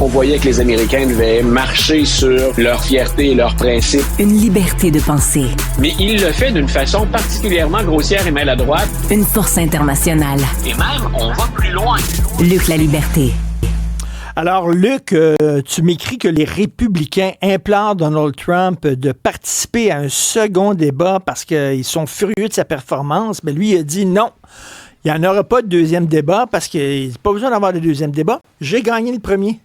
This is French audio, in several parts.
On voyait que les Américains devaient marcher sur leur fierté et leurs principes. Une liberté de penser. Mais il le fait d'une façon particulièrement grossière et maladroite. Une force internationale. Et même, on va plus loin. Luc La Liberté. Alors, Luc, tu m'écris que les républicains implorent Donald Trump de participer à un second débat parce qu'ils sont furieux de sa performance. Mais lui, il a dit non. Il n'y en aura pas de deuxième débat parce qu'il n'y a pas besoin d'avoir de deuxième débat. J'ai gagné le premier.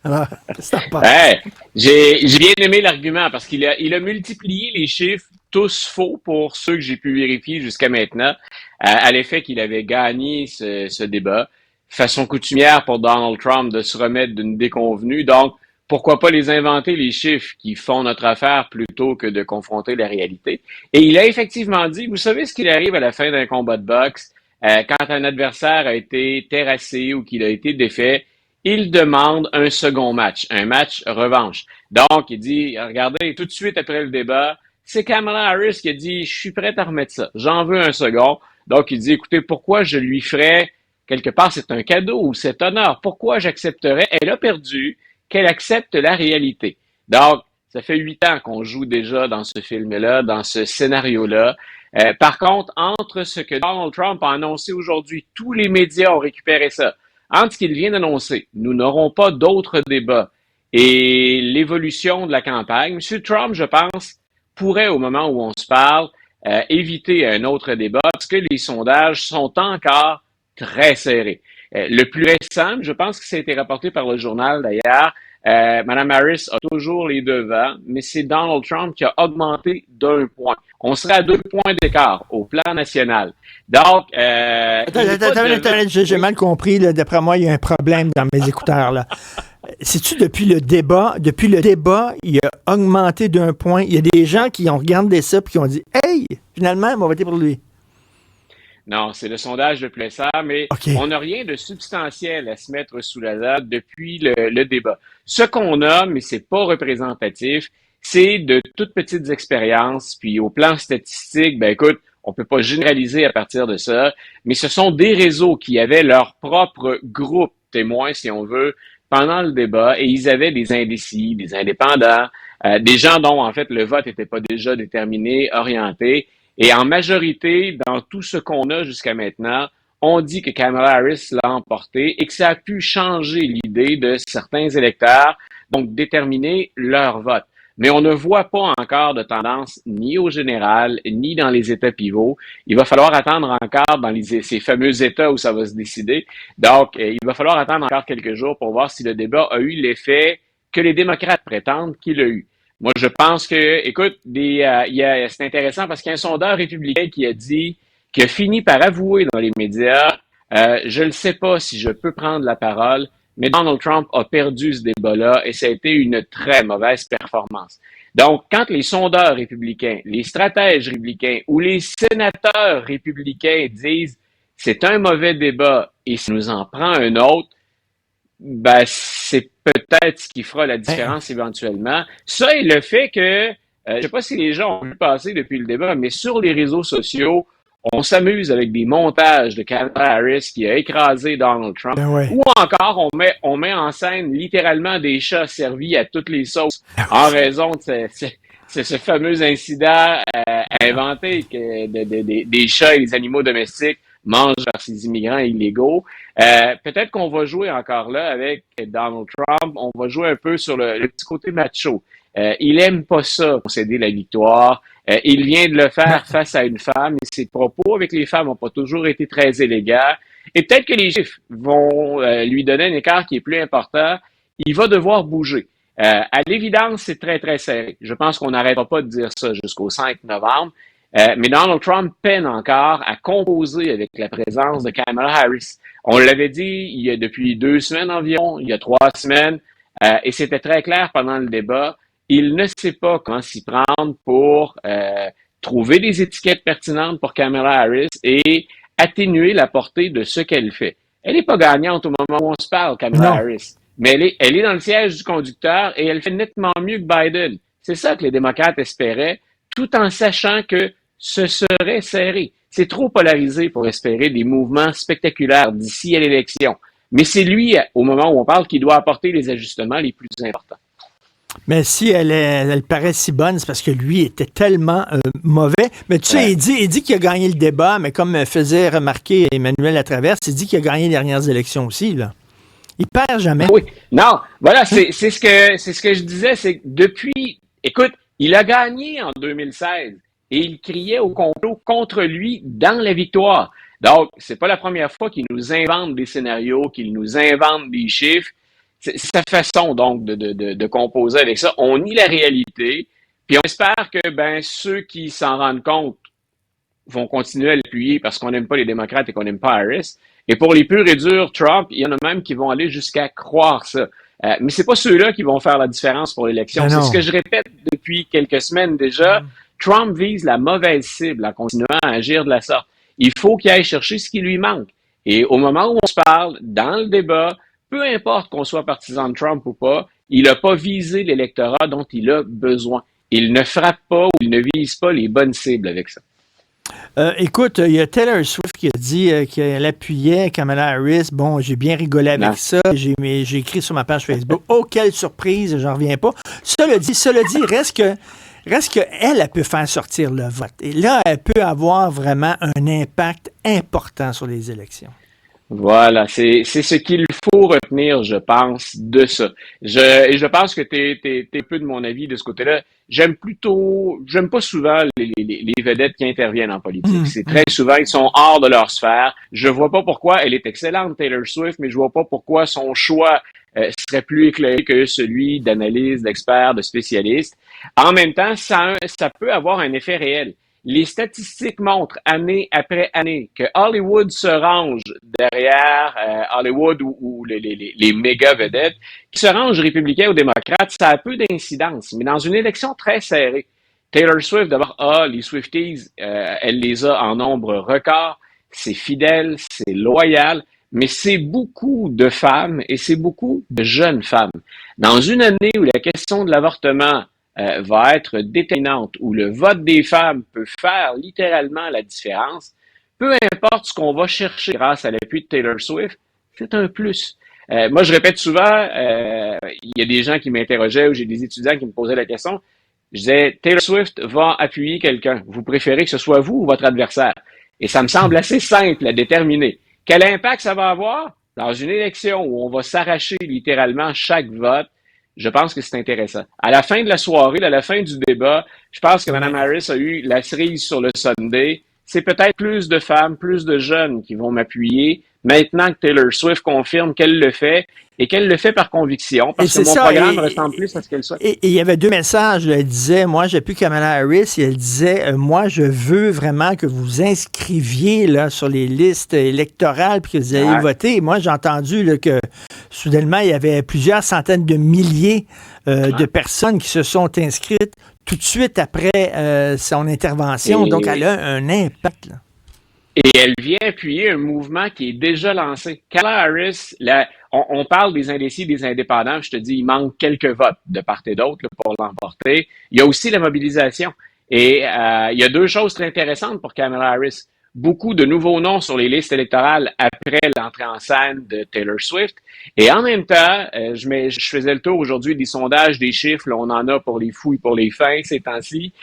Alors, ça passe. Hey, j'ai bien aimé l'argument parce qu'il a multiplié les chiffres, tous faux pour ceux que j'ai pu vérifier jusqu'à maintenant, à l'effet qu'il avait gagné ce débat. Façon coutumière pour Donald Trump de se remettre d'une déconvenue. Donc, pourquoi pas les inventer, les chiffres qui font notre affaire plutôt que de confronter la réalité. Et il a effectivement dit, vous savez ce qu'il arrive à la fin d'un combat de boxe, quand un adversaire a été terrassé ou qu'il a été défait, il demande un second match, un match revanche. Donc, il dit, regardez, tout de suite après le débat, c'est Kamala Harris qui a dit, je suis prêt à remettre ça, j'en veux un second. Donc, il dit, écoutez, pourquoi je lui ferais, quelque part, c'est un cadeau ou cet honneur, pourquoi j'accepterais, elle a perdu, qu'elle accepte la réalité. Donc, ça fait 8 ans qu'on joue déjà dans ce film-là, dans ce scénario-là. Par contre, entre ce que Donald Trump a annoncé aujourd'hui, tous les médias ont récupéré ça. Entre ce qu'il vient d'annoncer, nous n'aurons pas d'autres débats et l'évolution de la campagne, M. Trump, je pense, pourrait, au moment où on se parle, éviter un autre débat parce que les sondages sont encore très serrés. Le plus récent, je pense que ça a été rapporté par le journal d'ailleurs, Mme Harris a toujours les devants, mais c'est Donald Trump qui a augmenté d'1 point. On serait à 2 points d'écart au plan national. Donc, Attends, j'ai mal compris. Là. D'après moi, il y a un problème dans mes écouteurs. Là. C'est-tu depuis le débat, il a augmenté d'1 point. Il y a des gens qui ont regardé ça et qui ont dit « Hey, finalement, on va voter pour lui ». Non, c'est le sondage de Plessard, mais okay. On n'a rien de substantiel à se mettre sous la dent depuis le débat. Ce qu'on a, mais c'est pas représentatif, c'est de toutes petites expériences, puis au plan statistique, ben écoute, on peut pas généraliser à partir de ça, mais ce sont des réseaux qui avaient leur propre groupe témoin, si on veut, pendant le débat, et ils avaient des indécis, des indépendants, des gens dont, en fait, le vote n'était pas déjà déterminé, orienté. Et en majorité, dans tout ce qu'on a jusqu'à maintenant, on dit que Kamala Harris l'a emporté et que ça a pu changer l'idée de certains électeurs, donc déterminer leur vote. Mais on ne voit pas encore de tendance ni au général, ni dans les États pivots. Il va falloir attendre encore dans ces fameux États où ça va se décider. Donc, il va falloir attendre encore quelques jours pour voir si le débat a eu l'effet que les démocrates prétendent qu'il a eu. Moi, je pense que, écoute, c'est intéressant parce qu'il y a un sondeur républicain qui a fini par avouer dans les médias, je ne sais pas si je peux prendre la parole, mais Donald Trump a perdu ce débat-là et ça a été une très mauvaise performance. Donc, quand les sondeurs républicains, les stratèges républicains ou les sénateurs républicains disent c'est un mauvais débat et ça nous en prend un autre, ben, c'est peut-être ce qui fera la différence éventuellement. Ça et le fait que, je sais pas si les gens ont vu passer depuis le débat, mais sur les réseaux sociaux, on s'amuse avec des montages de Kamala Harris qui a écrasé Donald Trump. Ou encore, on met en scène littéralement des chats servis à toutes les sauces en raison de ce fameux incident inventé que des chats et des animaux domestiques mangent par ces immigrants illégaux. Peut-être qu'on va jouer encore là avec Donald Trump, on va jouer un peu sur le petit côté macho. Il aime pas ça, concéder la victoire. Il vient de le faire face à une femme et ses propos avec les femmes n'ont pas toujours été très élégants. Et peut-être que les chiffres vont lui donner un écart qui est plus important. Il va devoir bouger. À l'évidence, c'est très, très serré. Je pense qu'on n'arrêtera pas de dire ça jusqu'au 5 novembre. Mais Donald Trump peine encore à composer avec la présence de Kamala Harris. On l'avait dit il y a depuis 2 semaines environ, il y a 3 semaines, et c'était très clair pendant le débat. Il ne sait pas comment s'y prendre pour trouver des étiquettes pertinentes pour Kamala Harris et atténuer la portée de ce qu'elle fait. Elle n'est pas gagnante au moment où on se parle, Kamala Harris, mais elle est dans le siège du conducteur et elle fait nettement mieux que Biden. C'est ça que les démocrates espéraient, tout en sachant que ce serait serré. C'est trop polarisé pour espérer des mouvements spectaculaires d'ici à l'élection. Mais c'est lui, au moment où on parle, qui doit apporter les ajustements les plus importants. Mais si elle paraît si bonne, c'est parce que lui était tellement mauvais. Mais tu sais, Ouais. il dit qu'il a gagné le débat, mais comme faisait remarquer Emmanuel Latraverse, il dit qu'il a gagné les dernières élections aussi, là. Il perd jamais. Oui. Non, voilà, c'est ce que je disais, c'est que depuis, écoute, il a gagné en 2016 et il criait au complot contre lui dans la victoire. Donc, c'est pas la première fois qu'il nous invente des scénarios, qu'il nous invente des chiffres. C'est sa façon, donc, de composer avec ça. On nie la réalité, puis on espère que, ben, ceux qui s'en rendent compte vont continuer à l'appuyer parce qu'on n'aime pas les démocrates et qu'on n'aime pas Harris. Et pour les purs et durs Trump, il y en a même qui vont aller jusqu'à croire ça. Mais c'est pas ceux-là qui vont faire la différence pour l'élection. Ben C'est non. ce que je répète depuis quelques semaines déjà. Trump vise la mauvaise cible en continuant à agir de la sorte. Il faut qu'il aille chercher ce qui lui manque. Et au moment où on se parle, dans le débat, peu importe qu'on soit partisan de Trump ou pas, il n'a pas visé l'électorat dont il a besoin. Il ne frappe pas ou il ne vise pas les bonnes cibles avec ça. Écoute, il y a Taylor Swift qui a dit qu'elle appuyait Kamala Harris. Bon, j'ai bien rigolé avec Non. ça. J'ai écrit sur ma page Facebook. Oh, quelle surprise, j'en reviens pas. Cela dit, reste que elle peut faire sortir le vote. Et là, elle peut avoir vraiment un impact important sur les élections. Voilà, c'est ce qu'il faut retenir, je pense, de ça. Et je pense que t'es un peu de mon avis de ce côté-là. J'aime pas souvent les vedettes qui interviennent en politique. C'est très souvent, ils sont hors de leur sphère. Je vois pas pourquoi elle est excellente, Taylor Swift, mais je vois pas pourquoi son choix serait plus éclairé que celui d'analyse, d'experts, de spécialistes. En même temps, ça peut avoir un effet réel. Les statistiques montrent année après année que Hollywood se range derrière Hollywood ou les méga vedettes, qui se rangent républicains ou démocrates, ça a peu d'incidence. Mais dans une élection très serrée, Taylor Swift, d'abord, les Swifties, elle les a en nombre record, c'est fidèle, c'est loyal, mais c'est beaucoup de femmes et c'est beaucoup de jeunes femmes. Dans une année où la question de l'avortement va être déterminante, où le vote des femmes peut faire littéralement la différence, peu importe ce qu'on va chercher grâce à l'appui de Taylor Swift, c'est un plus. Moi, je répète souvent, il y a des gens qui m'interrogeaient ou j'ai des étudiants qui me posaient la question. Je disais, Taylor Swift va appuyer quelqu'un. Vous préférez que ce soit vous ou votre adversaire? Et ça me semble assez simple à déterminer. Quel impact ça va avoir? Dans une élection où on va s'arracher littéralement chaque vote, je pense que c'est intéressant. À la fin de la soirée, à la fin du débat, je pense que Mme Harris a eu la cerise sur le Sunday. C'est peut-être plus de femmes, plus de jeunes qui vont m'appuyer maintenant que Taylor Swift confirme qu'elle le fait et qu'elle le fait par conviction, parce que mon programme ressemble plus à ce qu'elle souhaite. Et il y avait deux messages. Elle disait, moi, j'appuie Kamala Harris, et elle disait, moi, je veux vraiment que vous inscriviez là, sur les listes électorales puis que vous allez voter. Et moi, j'ai entendu là, que soudainement, il y avait plusieurs centaines de milliers de personnes qui se sont inscrites tout de suite après son intervention. Donc, elle a un impact, là. Et elle vient appuyer un mouvement qui est déjà lancé. Kamala Harris, on parle des indécis, des indépendants. Je te dis, il manque quelques votes de part et d'autre là, pour l'emporter. Il y a aussi la mobilisation. Et il y a deux choses très intéressantes pour Kamala Harris. Beaucoup de nouveaux noms sur les listes électorales après l'entrée en scène de Taylor Swift. Et en même temps, je faisais le tour aujourd'hui des sondages, des chiffres. Là, on en a pour les fous et pour les fins ces temps-ci.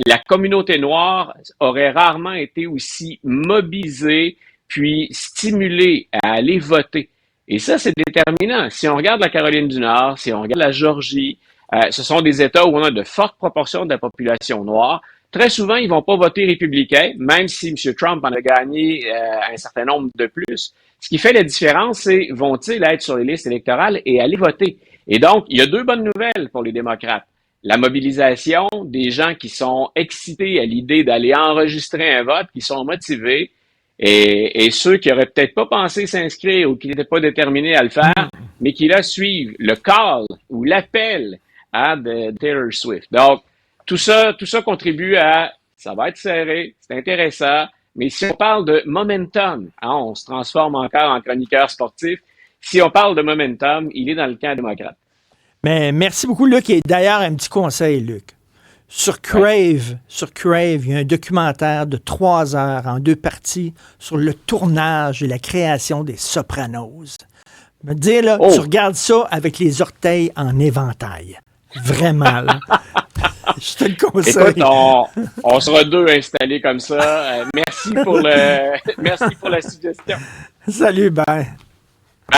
La communauté noire aurait rarement été aussi mobilisée puis stimulée à aller voter. Et ça, c'est déterminant. Si on regarde la Caroline du Nord, si on regarde la Georgie, ce sont des États où on a de fortes proportions de la population noire. Très souvent, ils vont pas voter républicain, même si M. Trump en a gagné un certain nombre de plus. Ce qui fait la différence, c'est vont-ils être sur les listes électorales et aller voter? Et donc, il y a deux bonnes nouvelles pour les démocrates. La mobilisation des gens qui sont excités à l'idée d'aller enregistrer un vote, qui sont motivés, et ceux qui auraient peut-être pas pensé s'inscrire ou qui n'étaient pas déterminés à le faire, mais qui là suivent le call ou l'appel de Taylor Swift. Donc, tout ça contribue à, ça va être serré, c'est intéressant, mais si on parle de momentum, on se transforme encore en chroniqueur sportif, si on parle de momentum, il est dans le camp démocrate. Mais merci beaucoup, Luc. Et d'ailleurs, un petit conseil, Luc. Sur Crave, il y a un documentaire de 3 heures en 2 parties sur le tournage et la création des Sopranos. Je veux te dire, là, tu regardes ça avec les orteils en éventail. Vraiment, là. Je te le conseille. Écoute, on sera deux installés comme ça. Merci pour la suggestion. Salut, bye.